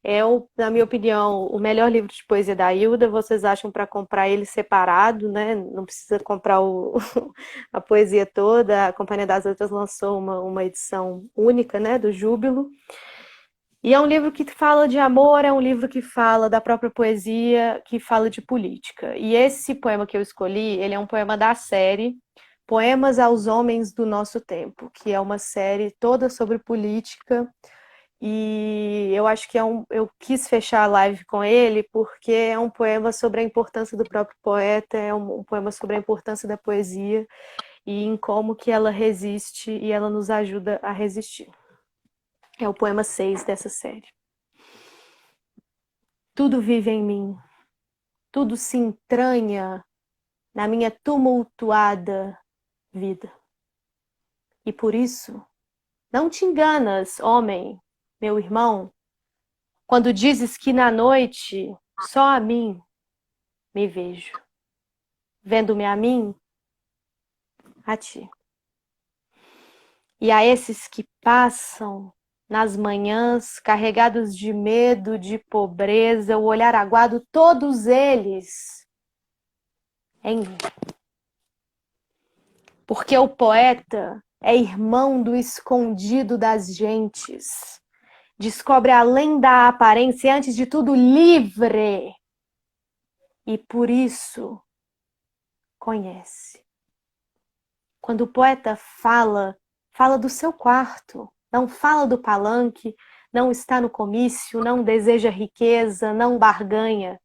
É, na minha opinião, o melhor livro de poesia da Hilda. Vocês acham para comprar ele separado, né? Não precisa comprar a poesia toda. A Companhia das Letras lançou uma edição única, né, do Júbilo. E é um livro que fala de amor, é um livro que fala da própria poesia, que fala de política. E esse poema que eu escolhi, ele é um poema da série Poemas aos Homens do Nosso Tempo, que é uma série toda sobre política. E eu acho que eu quis fechar a live com ele porque é um poema sobre a importância do próprio poeta, é um poema sobre a importância da poesia e em como que ela resiste e ela nos ajuda a resistir. É o poema 6 dessa série. Tudo vive em mim, tudo se entranha na minha tumultuada vida. E por isso, não te enganas, homem, meu irmão, quando dizes que na noite só a mim me vejo. Vendo-me a mim, a ti. E a esses que passam nas manhãs, carregados de medo, de pobreza, o olhar aguado, todos eles em mim. Porque o poeta é irmão do escondido das gentes. Descobre além da aparência e, antes de tudo, livre. E por isso conhece. Quando o poeta fala, fala do seu quarto, não fala do palanque, não está no comício, não deseja riqueza, não barganha.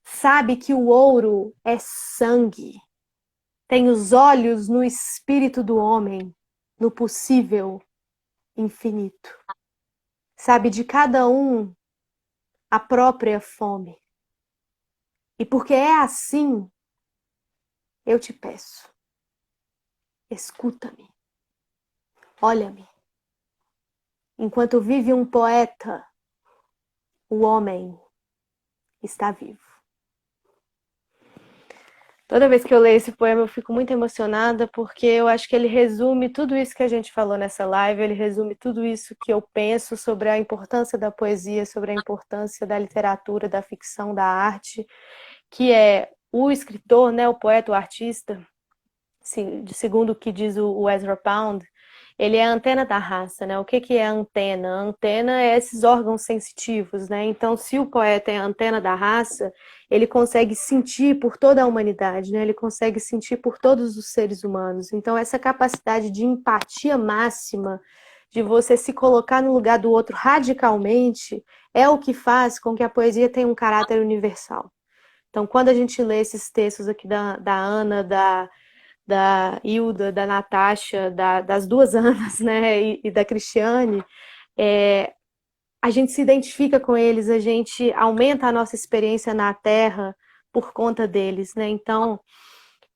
Sabe que o ouro é sangue. Tem os olhos no espírito do homem, no possível infinito. Sabe de cada um a própria fome. E porque é assim, eu te peço, escuta-me, olha-me. Enquanto vive um poeta, o homem está vivo. Toda vez que eu leio esse poema, eu fico muito emocionada, porque eu acho que ele resume tudo isso que a gente falou nessa live, ele resume tudo isso que eu penso sobre a importância da poesia, sobre a importância da literatura, da ficção, da arte, que é o escritor, né, o poeta, o artista, segundo o que diz o Ezra Pound, ele é a antena da raça, né? O que que é a antena? A antena é esses órgãos sensitivos, né? Então, se o poeta é a antena da raça, ele consegue sentir por toda a humanidade, né? Ele consegue sentir por todos os seres humanos. Então, essa capacidade de empatia máxima, de você se colocar no lugar do outro radicalmente, é o que faz com que a poesia tenha um caráter universal. Então, quando a gente lê esses textos aqui da Ana, da Hilda, da Natasha, das duas Anas, né, e da Cristiane, é, a gente se identifica com eles, a gente aumenta a nossa experiência na Terra por conta deles, né? Então,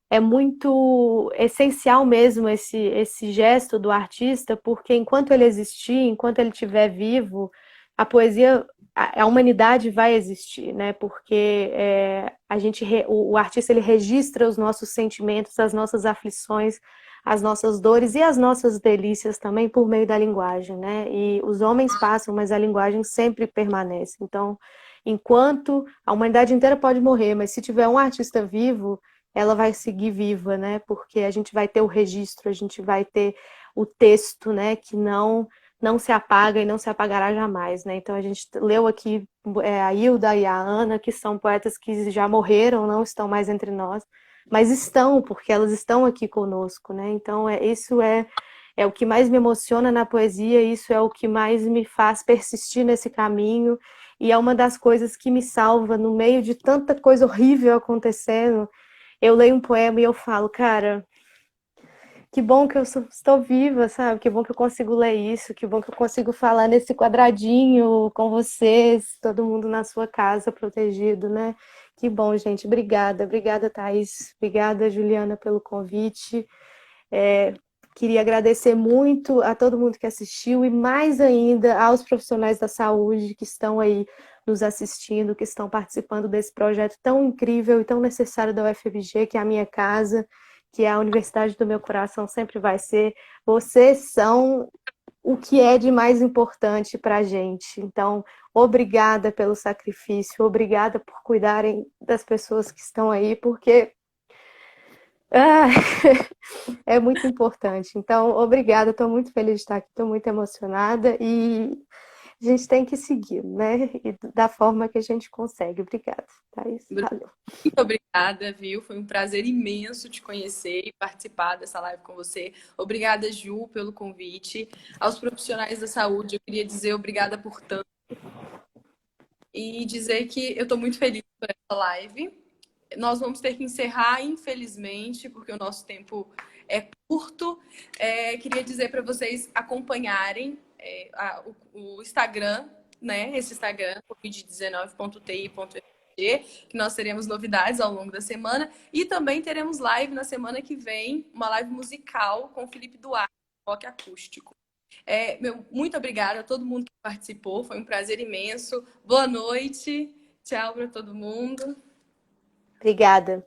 é muito essencial mesmo esse gesto do artista, porque enquanto ele existir, enquanto ele estiver vivo, a poesia, a humanidade vai existir, né? Porque o artista ele registra os nossos sentimentos, as nossas aflições, as nossas dores e as nossas delícias também por meio da linguagem, né? E os homens passam, mas a linguagem sempre permanece. Então, enquanto a humanidade inteira pode morrer, mas se tiver um artista vivo, ela vai seguir viva, né? Porque a gente vai ter o registro, a gente vai ter o texto, né? Que não se apaga e não se apagará jamais, né? Então a gente leu aqui a Hilda e a Ana, que são poetas que já morreram, não estão mais entre nós, mas estão, porque elas estão aqui conosco, né? Então isso é o que mais me emociona na poesia, isso é o que mais me faz persistir nesse caminho, e é uma das coisas que me salva no meio de tanta coisa horrível acontecendo. Eu leio um poema e eu falo, cara, que bom que eu estou viva, sabe? Que bom que eu consigo ler isso, que bom que eu consigo falar nesse quadradinho com vocês, todo mundo na sua casa protegido, né? Que bom, gente. Obrigada, obrigada, Thaís. Obrigada, Juliana, pelo convite. Queria agradecer muito a todo mundo que assistiu e mais ainda aos profissionais da saúde que estão aí nos assistindo, que estão participando desse projeto tão incrível e tão necessário da UFMG, que é a minha casa, que é a universidade do meu coração, sempre vai ser. Vocês são o que é de mais importante para a gente. Então, obrigada pelo sacrifício, obrigada por cuidarem das pessoas que estão aí, porque ah, é muito importante. Então, obrigada, estou muito feliz de estar aqui, estou muito emocionada e a gente tem que seguir, né? E da forma que a gente consegue. Obrigada, Thaís. Valeu. Muito obrigada, viu? Foi um prazer imenso te conhecer e participar dessa live com você. Obrigada, Ju, pelo convite. Aos profissionais da saúde, eu queria dizer obrigada por tanto e dizer que eu estou muito feliz por essa live. Nós vamos ter que encerrar, infelizmente, porque o nosso tempo é curto. Queria dizer para vocês acompanharem o Instagram, né? Esse Instagram, covid19.ti.fg, que nós teremos novidades ao longo da semana. E também teremos live na semana que vem, uma live musical com o Felipe Duarte, rock acústico. Muito obrigada a todo mundo que participou, foi um prazer imenso. Boa noite, tchau para todo mundo. Obrigada.